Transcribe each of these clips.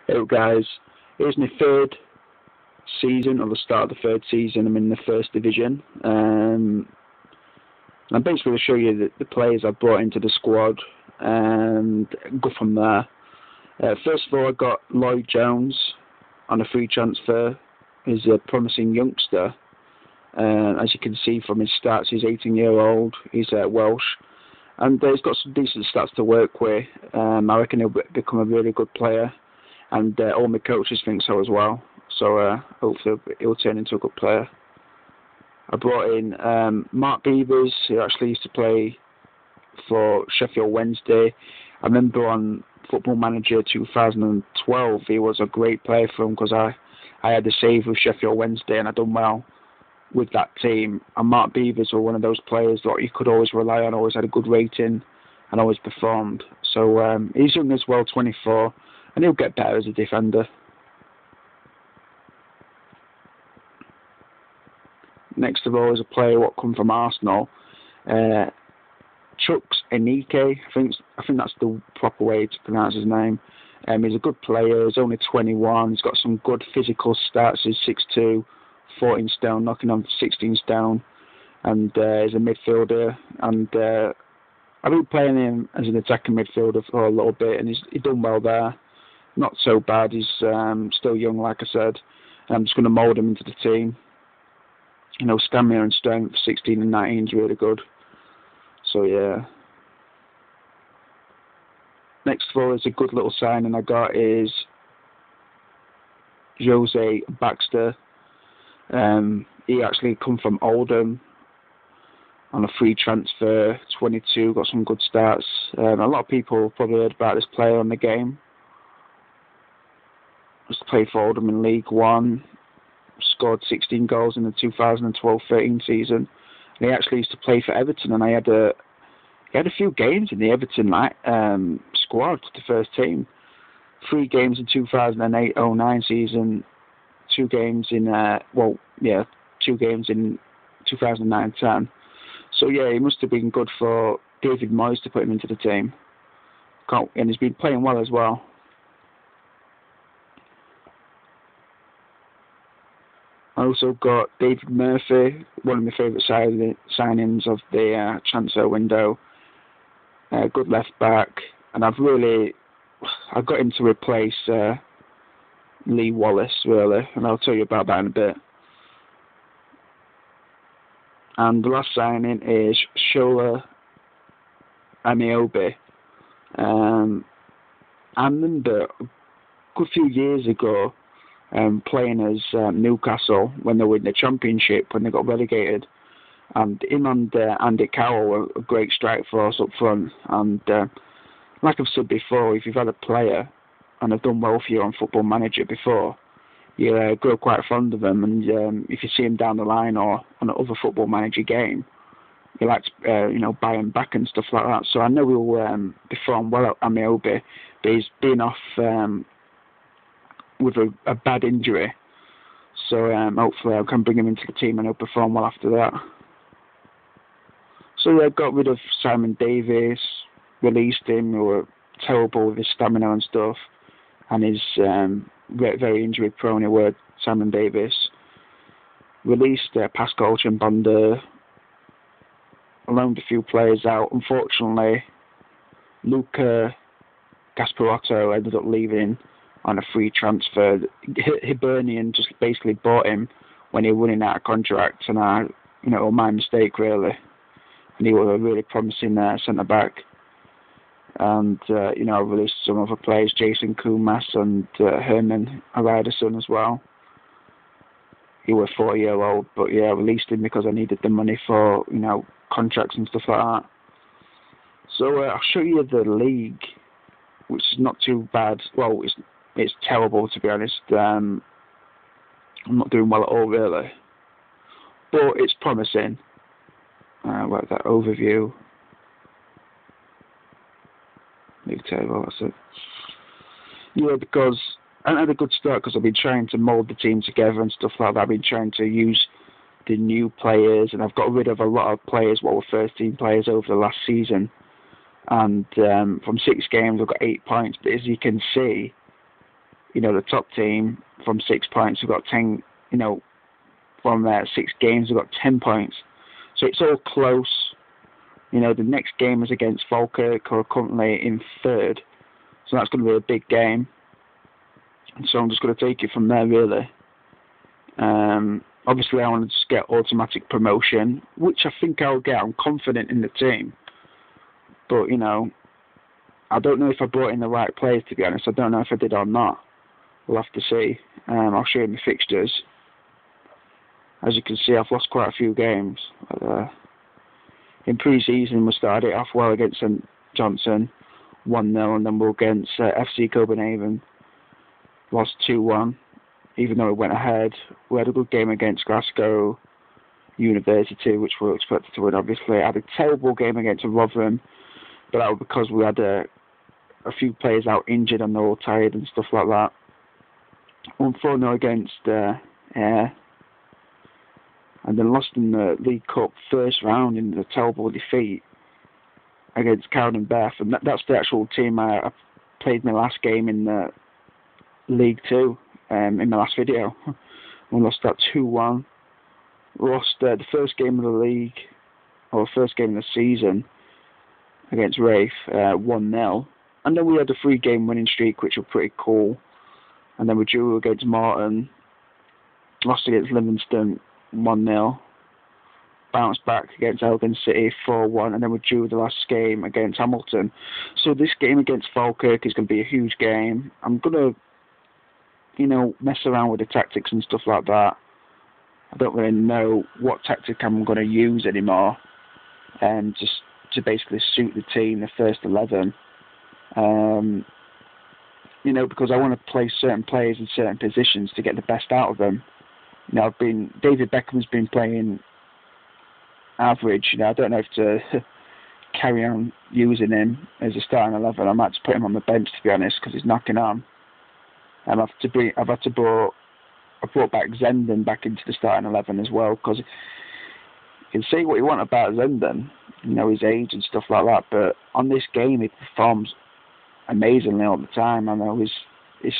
Hey guys, here's my third season, or the start of the third season. I'm in the first division. I'm basically going to show you the players I've brought into the squad and go from there. First of all, I got Lloyd Jones on a free transfer. He's a promising youngster. As you can see from his stats, he's 18-year-old. He's Welsh. And he's got some decent stats to work with. I reckon he'll become a really good player. And all my coaches think so as well. So hopefully he'll turn into a good player. I brought in Mark Beavers, who actually used to play for Sheffield Wednesday. I remember on Football Manager 2012, he was a great player for him because I had a save with Sheffield Wednesday and I done well with that team. And Mark Beavers were one of those players that you could always rely on, always had a good rating and always performed. So he's young as well, 24, and he'll get better as a defender. Next of all is a player what come from Arsenal, Chuks Enike. I think that's the proper way to pronounce his name. He's a good player. He's only 21. He's got some good physical stats. He's 6'2", 14 stone, knocking on 16 stone, and he's a midfielder. And I've been playing him as an attacking midfielder for a little bit, and he's done well there. Not so bad. He's still young, like I said. I'm just going to mould him into the team. You know, stamina and strength, 16 and 19 is really good. So, yeah. Next of all is a good little signing I got is Jose Baxter. He actually come from Oldham on a free transfer, 22, got some good stats. A lot of people probably heard about this player on the game. Just played for Oldham in League One. Scored 16 goals in the 2012-13 season. And he actually used to play for Everton, and he had a few games in the Everton squad, the first team. 3 games in 2008-09 season, 2 games in 2 games in 2009-10. So yeah, he must have been good for David Moyes to put him into the team. And he's been playing well as well. I also got David Murphy, one of my favourite signings of the transfer window. Good left back, and I've got him to replace Lee Wallace, really, and I'll tell you about that in a bit. And the last signing is Shola Amiobi. I remember a good few years ago playing as Newcastle when they were in the Championship, when they got relegated. And him and Andy Carroll were a great strike force up front. And like I've said before, if you've had a player and have done well for you on Football Manager before, you grow quite fond of them. And if you see him down the line or on another Football Manager game, you like to buy him back and stuff like that. So I know he'll perform well at Amiobi, but he's been off with a bad injury. So hopefully I can bring him into the team and he'll perform well after that. So yeah, got rid of Simon Davies, released him. Who were terrible with his stamina and stuff, and he's very injury prone. He were Simon Davies. Released Pascal Chimbanda, loaned a few players out. Unfortunately, Luca Gasparotto ended up leaving on a free transfer. Hibernian just basically bought him when he was running out of contract, and my mistake really. And he was a really promising centre-back. And, I released some other players, Jason Kumas and Herman Ariderson as well. He was 4-year-old, but yeah, I released him because I needed the money for, contracts and stuff like that. So I'll show you the league, which is not too bad. Well, it's terrible, to be honest. I'm not doing well at all, really. But it's promising. Like that overview. League table, that's it. Yeah, because I had a good start because I've been trying to mould the team together and stuff like that. I've been trying to use the new players, and I've got rid of a lot of players, what were first-team players over the last season. And from 6 games, I've got 8 points. But as you can see, the top team from 6 points. We've got 10, from 6 games, we've got 10 points. So it's all close. The next game is against Falkirk, who are currently in 3rd. So that's going to be a big game. So I'm just going to take it from there, really. Obviously, I want to just get automatic promotion, which I think I'll get. I'm confident in the team. But, I don't know if I brought in the right players, to be honest. I don't know if I did or not. We'll have to see. I'll show you the fixtures. As you can see, I've lost quite a few games. In pre-season, we started off well against St Johnson, 1-0, and then we're against FC Copenhagen, lost 2-1, even though it went ahead. We had a good game against Glasgow University, which we were expected to win, obviously. I had a terrible game against Rotherham, but that was because we had a few players out injured and they're all tired and stuff like that. Won 4-0 against and then lost in the League Cup first round in a terrible defeat against Cowden Beth. And that's the actual team I played my last game in the League 2, in my last video. We lost that 2-1. Lost the first game of the league, or first game of the season, against Rafe, 1-0. And then we had a 3-game winning streak, which was pretty cool. And then we drew against Morton, lost against Livingston, 1-0, bounced back against Elgin City, 4-1, and then we drew the last game against Hamilton. So this game against Falkirk is going to be a huge game. I'm going to, mess around with the tactics and stuff like that. I don't really know what tactic I'm going to use anymore, just to basically suit the team, the first 11. Because I want to play certain players in certain positions to get the best out of them. David Beckham's been playing average. I don't know if to carry on using him as a starting 11. I might just put him on the bench, to be honest, because he's knocking on. I brought back Zenden back into the starting 11 as well, because you can say what you want about Zenden, his age and stuff like that, but on this game he performs amazingly all the time. I know his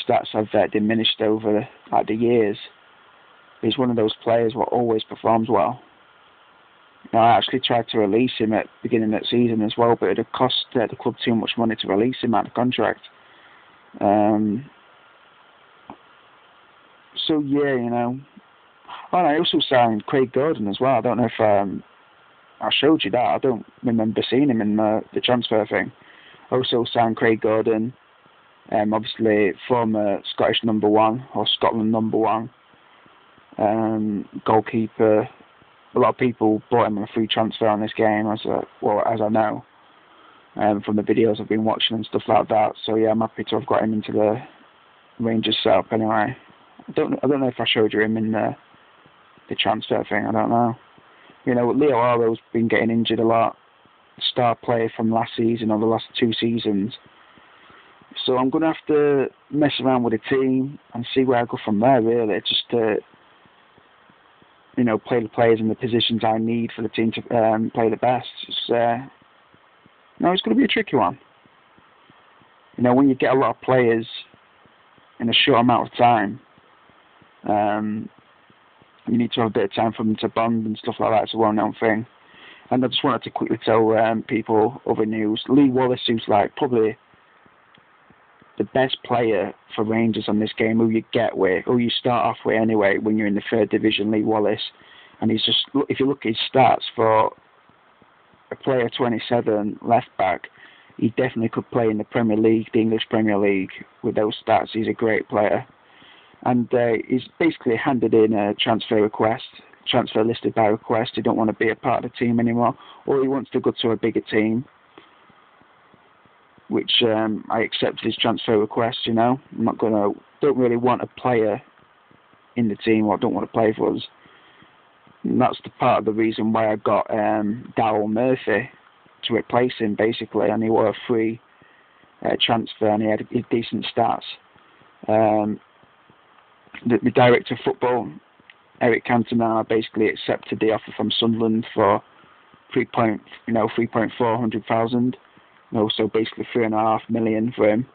stats have diminished over the years. He's one of those players what always performs well. I actually tried to release him at the beginning of the season as well, but it had cost the club too much money to release him out of contract. So yeah, and I also signed Craig Gordon as well. I don't know if I showed you that. I don't remember seeing him in the transfer thing. I also signed Craig Gordon, obviously former Scottish number 1 or Scotland number 1. Goalkeeper. A lot of people bought him on a free transfer on this game, as I know, from the videos I've been watching and stuff like that. So yeah, I'm happy to have got him into the Rangers setup anyway. I don't know if I showed you him in the transfer thing. I don't know. Leo Aro's been getting injured a lot. Star player from last season or the last 2 seasons. So I'm going to have to mess around with the team and see where I go from there, really, just to play the players in the positions I need for the team to play the best. It's going to be a tricky one. When you get a lot of players in a short amount of time, you need to have a bit of time for them to bond and stuff like that. It's a well-known thing. And I just wanted to quickly tell people other news. Lee Wallace, who's probably the best player for Rangers on this game, who you start off with anyway when you're in the 3rd division, Lee Wallace. And he's just, if you look at his stats for a player 27 left back, he definitely could play in the Premier League, the English Premier League, with those stats. He's a great player. And he's basically handed in a transfer listed by request. He don't want to be a part of the team anymore, or he wants to go to a bigger team, which I accept his transfer request. I'm don't really want a player in the team, or don't want to play for us. And that's the part of the reason why I got Darryl Murphy to replace him, basically, and he was a free transfer, and he had decent stats. The director of football, Eric Cantona, basically accepted the offer from Sunderland for 3,400,000. So basically 3.5 million for him.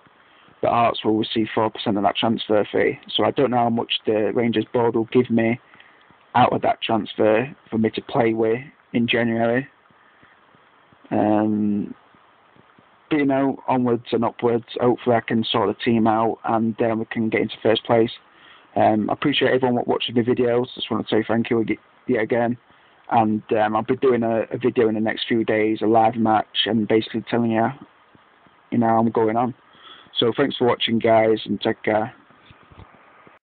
but Hearts will receive 4% of that transfer fee. So I don't know how much the Rangers board will give me out of that transfer for me to play with in January. But you know, onwards and upwards. Hopefully I can sort the team out and we can get into first place. I appreciate everyone watching the videos. Just want to say thank you yet again. And I'll be doing a video in the next few days, a live match, and basically telling you, how I'm going on. So thanks for watching, guys, and take care.